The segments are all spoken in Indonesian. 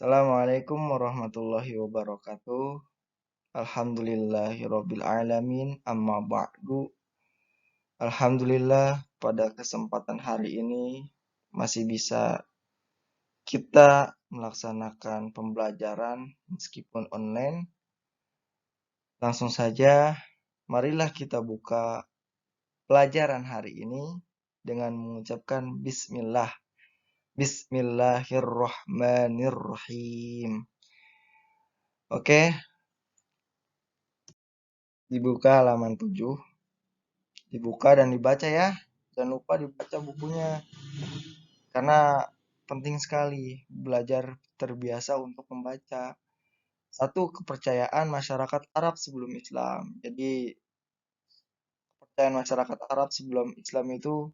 Assalamualaikum warahmatullahi wabarakatuh. Alhamdulillahirabbil alamin. Amma ba'du. Alhamdulillah pada kesempatan hari ini masih bisa kita melaksanakan pembelajaran meskipun online. Langsung saja, marilah kita buka pelajaran hari ini dengan mengucapkan bismillah. Bismillahirrahmanirrahim. Oke, dibuka halaman 7. Dibuka dan dibaca ya. Jangan lupa dibaca bukunya. Karena penting sekali belajar terbiasa untuk membaca. Satu, kepercayaan masyarakat Arab sebelum Islam. Jadi, kepercayaan masyarakat Arab sebelum Islam itu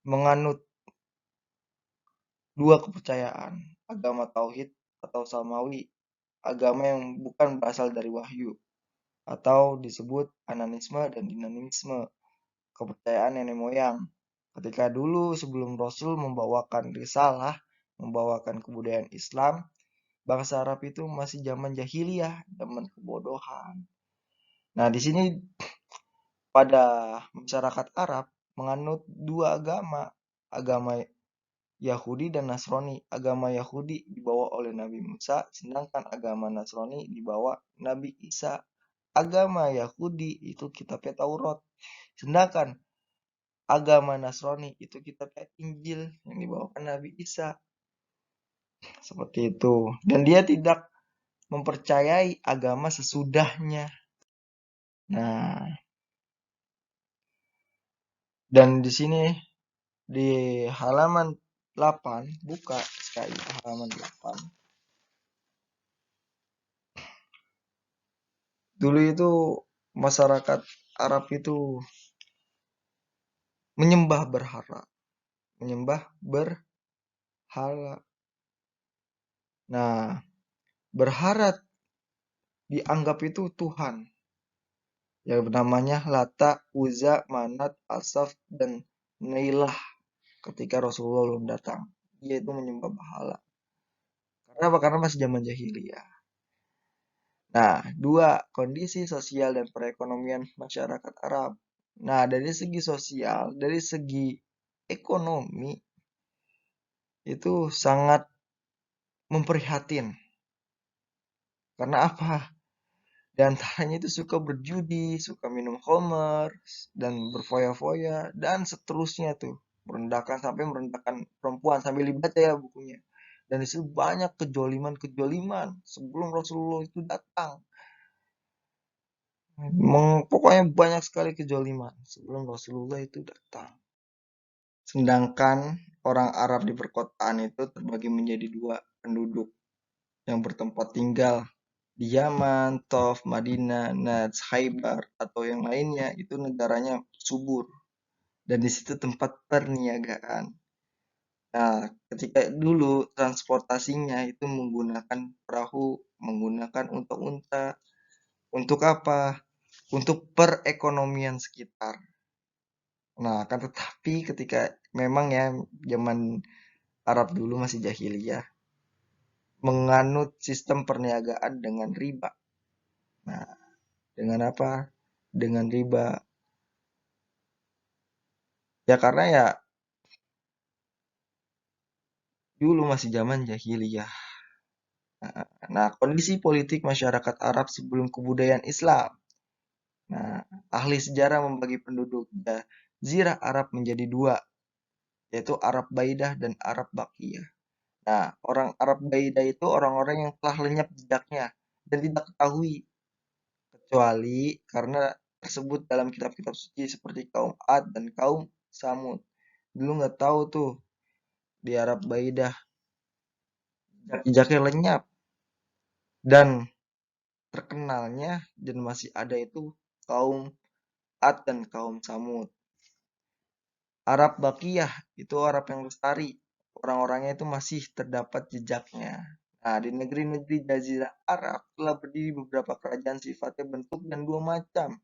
menganut dua kepercayaan. Agama Tauhid atau Samawi. Agama yang bukan berasal dari wahyu. Atau disebut ananisme dan dinanisme. Kepercayaan nenek moyang. Ketika dulu sebelum Rasul membawakan risalah, membawakan kebudayaan Islam, bangsa Arab itu masih zaman jahiliyah, zaman kebodohan. Nah, di sini pada masyarakat Arab menganut dua agama, agama Yahudi dan Nasrani. Agama Yahudi dibawa oleh Nabi Musa, sedangkan agama Nasrani dibawa Nabi Isa. Agama Yahudi itu kitabnya Taurat, sedangkan agama Nasrani itu kitabnya Injil yang dibawakan Nabi Isa. Seperti itu. Dan dia tidak mempercayai agama sesudahnya. Nah, dan di sini di halaman 8, buka sekali halaman 8. Dulu itu masyarakat Arab itu menyembah berhala. Menyembah berhala. Nah, berhala dianggap itu Tuhan. Yang namanya Lata, Uzza, Manat, Asaf, dan Nailah ketika Rasulullah belum datang. Dia itu menyembah berhala. Karena apa? Karena masih zaman jahiliyah. Nah, dua, kondisi sosial dan perekonomian masyarakat Arab. Nah, dari segi sosial, dari segi ekonomi, itu sangat memprihatin. Karena apa? Di antaranya itu suka berjudi, suka minum khamar, dan berfoya-foya, dan seterusnya tuh. Merendahkan perempuan, sambil dibaca ya bukunya. Dan disitu banyak kejoliman-kejoliman sebelum Rasulullah itu datang. Pokoknya banyak sekali kejoliman sebelum Rasulullah itu datang. Sedangkan orang Arab di perkotaan itu terbagi menjadi dua penduduk yang bertempat tinggal di Yaman, Tof, Madinah, Najd, Khaybar, atau yang lainnya itu negaranya subur. Dan di situ tempat perniagaan. Nah, ketika dulu transportasinya itu menggunakan perahu, menggunakan unta-unta. Untuk apa? Untuk perekonomian sekitar. Nah, akan tetapi ketika memang ya zaman Arab dulu masih jahiliyah, menganut sistem perniagaan dengan riba. Nah, dengan apa? Dengan riba. Ya karena ya dulu masih zaman jahiliyah. Nah, kondisi politik masyarakat Arab sebelum kebudayaan Islam. Nah, ahli sejarah membagi penduduk Jazirah Arab menjadi dua, yaitu Arab Baidah dan Arab Baqiyah. Nah, orang Arab Baidah itu orang-orang yang telah lenyap jejaknya dan tidak ketahui kecuali karena tersebut dalam kitab-kitab suci seperti kaum Ad dan kaum Samud. Dulu nggak tahu tuh di Arab Baidah jejaknya lenyap dan terkenalnya dan masih ada itu kaum Ad dan kaum Samud. Arab Baqiyah itu Arab yang lestari, orang-orangnya itu masih terdapat jejaknya. Nah, di negeri-negeri Jazirah Arab telah berdiri beberapa kerajaan sifatnya bentuk dan dua macam.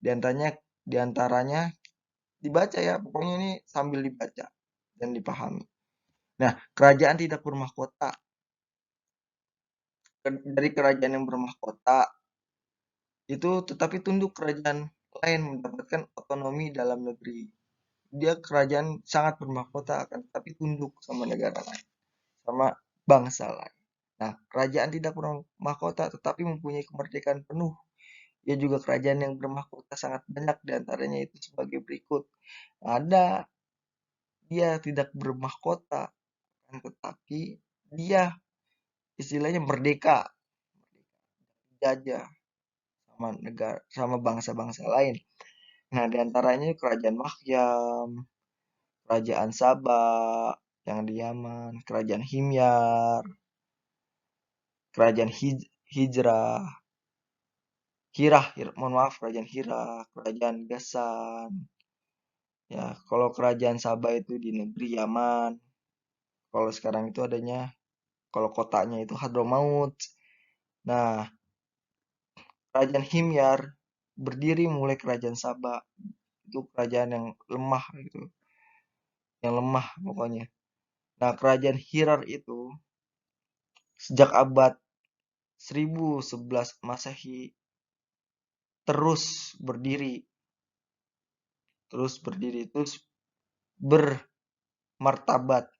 Di antaranya dibaca ya, pokoknya ini sambil dibaca dan dipahami. Nah, kerajaan tidak bermahkota. dari kerajaan yang bermahkota itu tetapi tunduk kerajaan lain mendapatkan otonomi dalam negeri. Dia kerajaan sangat bermahkota akan tetapi tunduk sama negara lain, sama bangsa lain. Nah, kerajaan tidak bermahkota tetapi mempunyai kemerdekaan penuh. Ia juga kerajaan yang bermahkota sangat banyak, diantaranya itu sebagai berikut. Ada dia tidak bermahkota, tetapi dia istilahnya merdeka, jajah sama negara, sama bangsa-bangsa lain. Nah, diantaranya kerajaan Makyam, kerajaan Sabah yang di Yaman, kerajaan Himyar, kerajaan Hijrah, mohon maaf, kerajaan Hira, kerajaan Gasan. Ya, kalau kerajaan Sabah itu di negeri Yaman. Kalau sekarang itu adanya, kalau kotanya itu Hadramaut. Nah, kerajaan Himyar berdiri mulai kerajaan Sabah. Itu kerajaan yang lemah gitu, yang lemah pokoknya. Nah, kerajaan Hirar itu sejak abad 1011 Masehi terus berdiri, terus bermartabat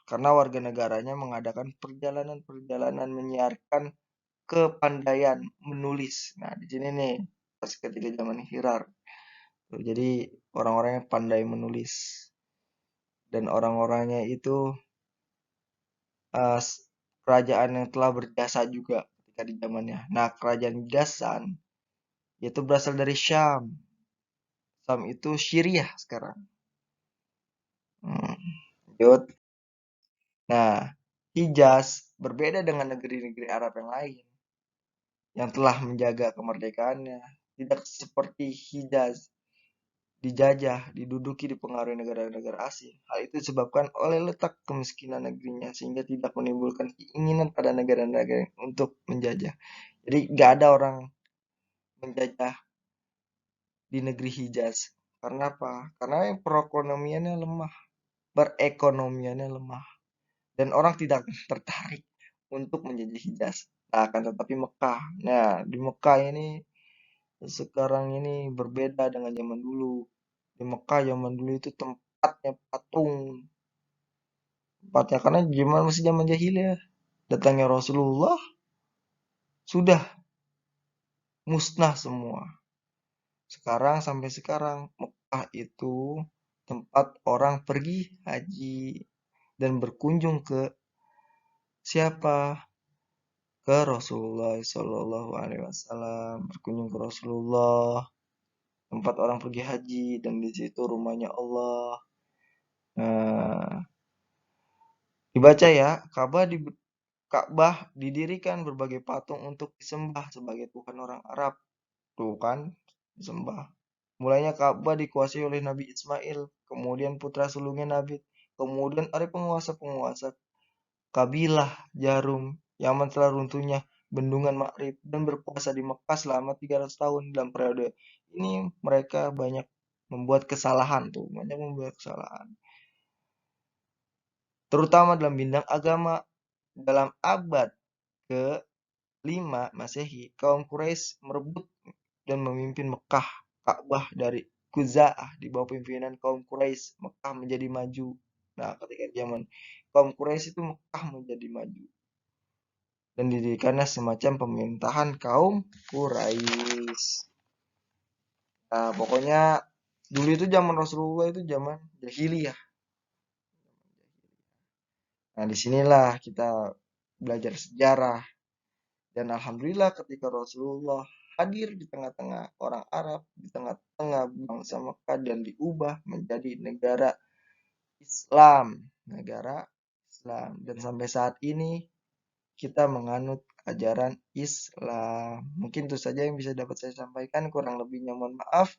karena warga negaranya mengadakan perjalanan-perjalanan menyiarkan kepandaian menulis. Nah, di sini nih pas ketika zaman Hirar. Jadi orang-orangnya pandai menulis dan orang-orangnya itu eh, kerajaan yang telah berjasa juga ketika di zamannya. Nah, kerajaan Ghassan itu berasal dari Syam. Syam itu Syriah sekarang. Hmm, lanjut. Nah, Hijaz berbeda dengan negeri-negeri Arab yang lain yang telah menjaga kemerdekaannya. Tidak seperti Hijaz dijajah, diduduki, dipengaruhi negara-negara asing. Hal itu disebabkan oleh letak kemiskinan negerinya sehingga tidak menimbulkan keinginan pada negara-negara untuk menjajah. Jadi nggak ada orang menjajah di negeri Hijaz. Karena apa? Karena yang berekonomiannya lemah, dan orang tidak tertarik untuk menjajah Hijaz. Nah, akan tetapi Mekah. Nah, di Mekah ini sekarang ini berbeda dengan zaman dulu. Di Mekah zaman dulu itu tempatnya patung. Tempatnya karena masih zaman jahiliyah. Datangnya Rasulullah sudah musnah semua. Sampai sekarang Mekah itu tempat orang pergi haji dan berkunjung ke siapa? Ke Rasulullah Shallallahu Alaihi Wasallam, berkunjung ke Rasulullah, tempat orang pergi haji dan di situ rumahnya Allah. Nah, dibaca ya, Ka'bah didirikan berbagai patung untuk disembah sebagai Tuhan orang Arab. Tuh kan, disembah. Mulanya Ka'bah dikuasai oleh Nabi Ismail, kemudian putra sulungnya Nabi, kemudian ada penguasa-penguasa kabilah Jarum, Yaman setelah runtuhnya bendungan Ma'rib dan berpuasa di Mekah selama 300 tahun. Dalam periode ini mereka banyak membuat kesalahan tuh, banyak membuat kesalahan. Terutama dalam bidang agama. Dalam abad ke-5 Masehi, kaum Quraisy merebut dan memimpin Mekah. Ka'bah dari Khuza'ah di bawah pimpinan kaum Quraisy, Mekah menjadi maju. Nah, ketika zaman kaum Quraisy itu Mekah menjadi maju dan didirikannya semacam pemerintahan kaum Quraisy. Nah, pokoknya dulu itu zaman Rasulullah itu zaman jahiliyah. Nah, disinilah kita belajar sejarah. Dan alhamdulillah ketika Rasulullah hadir di tengah-tengah orang Arab, di tengah-tengah bangsa Mekah dan diubah menjadi negara Islam, negara Islam. Dan sampai saat ini kita menganut ajaran Islam. Mungkin itu saja yang bisa dapat saya sampaikan. Kurang lebihnya mohon maaf.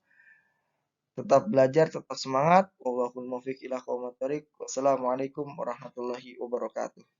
Tetap belajar, tetap semangat. Wallahul muwaffiq ila aqwamit thoriq. Wassalamualaikum warahmatullahi wabarakatuh.